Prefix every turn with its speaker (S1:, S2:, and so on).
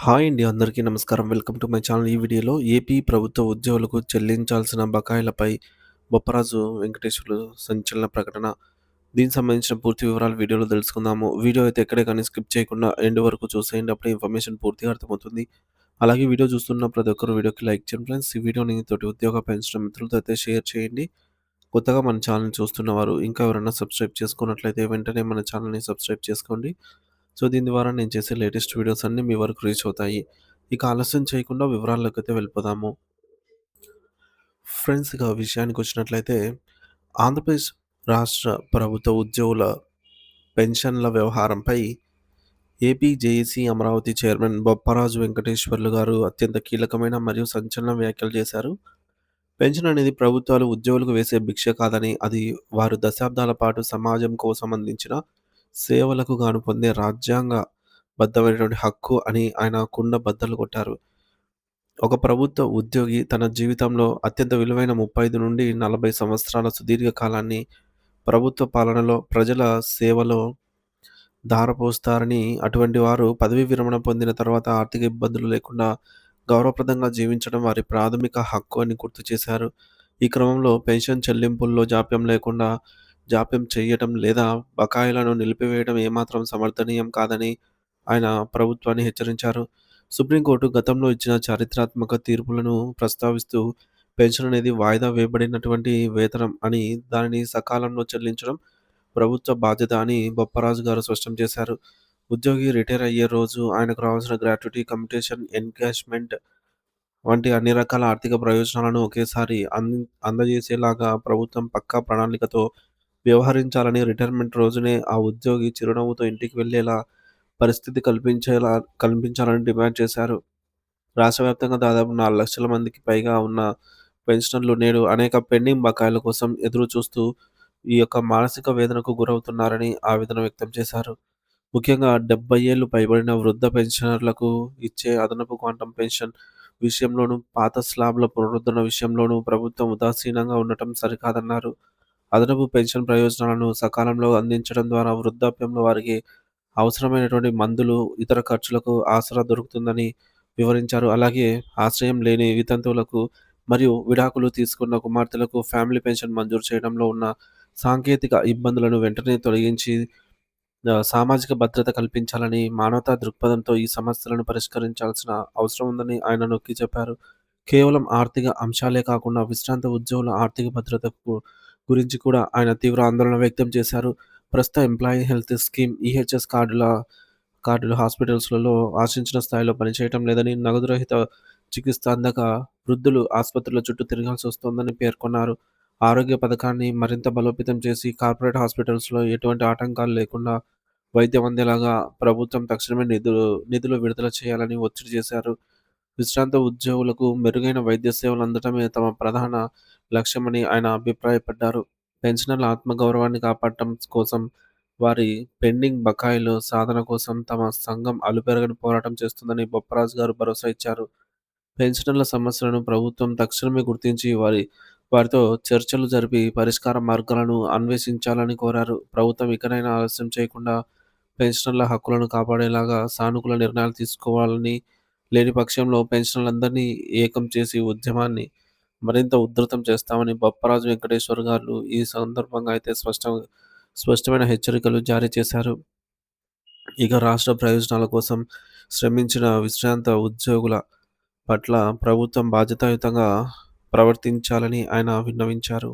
S1: Hi అండి. అందరికీ నమస్కారం. Welcome to my channel. ఈ వీడియోలో ఏపీ ప్రభుత్వ ఉద్యోగులకు చెల్లించాల్సిన బకాయిలపై బొప్పరాజు వెంకటేశ్వర్లు సంచలన ప్రకటన. దీనికి సంబంధించిన పూర్తి వివరాలు వీడియోలో తెలుసుకుందాము. వీడియో అయితే ఎక్కడే కానీ స్కిప్ చేయకుండా ఎండ్ వరకు చూసేయండి. అప్పుడే ఇన్ఫర్మేషన్ పూర్తిగా అర్థమవుతుంది. అలాగే వీడియో చూస్తున్న ప్రతి ఒక్కరు వీడియోకి లైక్ చేయండి ఫ్రెండ్స్. ఈ వీడియోని తోటి ఉద్యోగ పెంచిన మిత్రులతో అయితే షేర్ చేయండి. కొత్తగా మన ఛానల్‌ని చూస్తున్నవారు ఇంకా ఎవరైనా సబ్స్క్రైబ్ చేసుకున్నట్లయితే వెంటనే మన ఛానల్‌ని సబ్స్క్రైబ్ చేసుకోండి. సో, దీని ద్వారా నేను చేసే లేటెస్ట్ వీడియోస్ అన్నీ మీ వరకు రీచ్ అవుతాయి. ఇక ఆలస్యం చేయకుండా వివరాల్లోకైతే వెళ్ళిపోదాము. ఫ్రెండ్స్, ఇక విషయానికొచ్చినట్లయితే ఆంధ్రప్రదేశ్ రాష్ట్ర ప్రభుత్వ ఉద్యోగుల పెన్షన్ల వ్యవహారంపై AP JAC Amaravati chairman Bopparaju Venkateswarlu గారు అత్యంత కీలకమైన మరియు సంచలన వ్యాఖ్యలు చేశారు. పెన్షన్ అనేది ప్రభుత్వాలు ఉద్యోగులకు వేసే భిక్ష కాదని, అది వారు దశాబ్దాల పాటు సమాజం కోసం అందించిన సేవలకు గాను పొందే రాజ్యాంగ బద్ధమైనటువంటి హక్కు అని ఆయన కుండ బద్దలు కొట్టారు. ఒక ప్రభుత్వ ఉద్యోగి తన జీవితంలో అత్యంత విలువైన 35-40 సంవత్సరాల సుదీర్ఘ కాలాన్ని ప్రభుత్వ పాలనలో, ప్రజల సేవలో ధారపోస్తారని, అటువంటి వారు పదవీ విరమణ పొందిన తర్వాత ఆర్థిక ఇబ్బందులు లేకుండా గౌరవప్రదంగా జీవించడం వారి ప్రాథమిక హక్కు అని గుర్తు చేశారు. ఈ క్రమంలో పెన్షన్ చెల్లింపుల్లో జాప్యం చేయటం లేదా బకాయిలను నిలిపివేయడం ఏమాత్రం సమర్థనీయం కాదని ఆయన ప్రభుత్వాన్ని హెచ్చరించారు. సుప్రీంకోర్టు గతంలో ఇచ్చిన చారిత్రాత్మక తీర్పులను ప్రస్తావిస్తూ పెన్షన్ అనేది వాయిదా వేయబడినటువంటి వేతనం అని, దానిని సకాలంలో చెల్లించడం ప్రభుత్వ బాధ్యత అని బొప్పరాజు గారు స్పష్టం చేశారు. ఉద్యోగి రిటైర్ అయ్యే రోజు ఆయనకు రావాల్సిన గ్రాట్యుటీ, కమ్యుటేషన్, ఎన్కాష్‌మెంట్ వంటి అన్ని రకాల ఆర్థిక ప్రయోజనాలను ఒకేసారి అందజేసేలాగా ప్రభుత్వం పక్కా ప్రణాళికతో వ్యవహరించాలని, రిటైర్మెంట్ రోజునే ఆ ఉద్యోగి చిరునవ్వుతో ఇంటికి వెళ్ళేలా పరిస్థితి కల్పించాలని డిమాండ్ చేశారు. రాష్ట్ర వ్యాప్తంగా దాదాపు 4,00,000 మందికి పైగా ఉన్న పెన్షనర్లు నేడు అనేక పెండింగ్ బకాయిల కోసం ఎదురు చూస్తూ ఈ యొక్క మానసిక వేదనకు గురవుతున్నారని ఆవేదన వ్యక్తం చేశారు. ముఖ్యంగా 70 ఏళ్లు పైబడిన వృద్ధ పెన్షనర్లకు ఇచ్చే అదనపు క్వాంటమ్ పెన్షన్ విషయంలోనూ, పాత స్లాబ్‌ల పునరుద్ధరణ విషయంలోనూ ప్రభుత్వం ఉదాసీనంగా ఉండటం సరికాదన్నారు. అదనపు పెన్షన్ ప్రయోజనాలను సకాలంలో అందించడం ద్వారా వృద్ధాప్యంలో వారికి అవసరమైనటువంటి మందులు, ఇతర ఖర్చులకు ఆసరా దొరుకుతుందని వివరించారు. అలాగే ఆశ్రయం లేని వితంతువులకు మరియు విడాకులు తీసుకున్న కుమార్తెలకు ఫ్యామిలీ పెన్షన్ మంజూరు చేయడంలో ఉన్న సాంకేతిక ఇబ్బందులను వెంటనే తొలగించి సామాజిక భద్రత కల్పించాలని, మానవతా దృక్పథంతో ఈ సమస్యలను పరిష్కరించాల్సిన అవసరం ఉందని ఆయన నొక్కి చెప్పారు. కేవలం ఆర్థిక అంశాలే కాకుండా విశ్రాంత ఉద్యోగుల ఆర్థిక భద్రతకు గురించి కూడా ఆయన తీవ్ర ఆందోళన వ్యక్తం చేశారు. ప్రస్తుత ఎంప్లాయీ హెల్త్ స్కీమ్ ఈహెచ్ఎస్ కార్డులు హాస్పిటల్స్‌లలో ఆశించిన స్థాయిలో పనిచేయటం లేదని, నగదు రహిత చికిత్స అందక వృద్ధులు ఆసుపత్రుల చుట్టూ తిరగాల్సొస్తోందని పేర్కొన్నారు. ఆరోగ్య పథకాన్ని మరింత బలోపేతం చేసి కార్పొరేట్ హాస్పిటల్స్‌లో ఎటువంటి ఆటంకాలు లేకుండా వైద్యం అందేలాగా ప్రభుత్వం తక్షణమే నిధులు విడుదల చేయాలని ఒత్తిడి చేశారు. విశ్రాంత ఉద్యోగులకు మెరుగైన వైద్య సేవలు అందటమే తమ ప్రధాన లక్ష్యమని ఆయన అభిప్రాయపడ్డారు. పెన్షనర్ల ఆత్మగౌరవాన్ని కాపాడటం కోసం, వారి పెండింగ్ బకాయిలు సాధన కోసం తమ సంఘం అలుపెరగని పోరాటం చేస్తుందని బొప్పరాజు గారు భరోసా ఇచ్చారు. పెన్షనర్ల సమస్యలను ప్రభుత్వం తక్షణమే గుర్తించి వారితో చర్చలు జరిపి పరిష్కార మార్గాలను అన్వేషించాలని కోరారు. ప్రభుత్వం ఇకనైనా ఆలస్యం చేయకుండా పెన్షనర్ల హక్కులను కాపాడేలాగా సానుకూల నిర్ణయాలు తీసుకోవాలని, లేని పక్షంలో పెన్షనర్లందరినీ ఏకం చేసి ఉద్యమాన్ని మరింత ఉధృతం చేస్తామని బొప్పరాజు వెంకటేశ్వర్ గారు ఈ సందర్భంగా అయితే స్పష్టమైన హెచ్చరికలు జారీ చేశారు. ఇక రాష్ట్ర ప్రయోజనాల కోసం శ్రమించిన విశ్రాంత ఉద్యోగుల పట్ల ప్రభుత్వం బాధ్యతాయుతంగా ప్రవర్తించాలని ఆయన విన్నవించారు.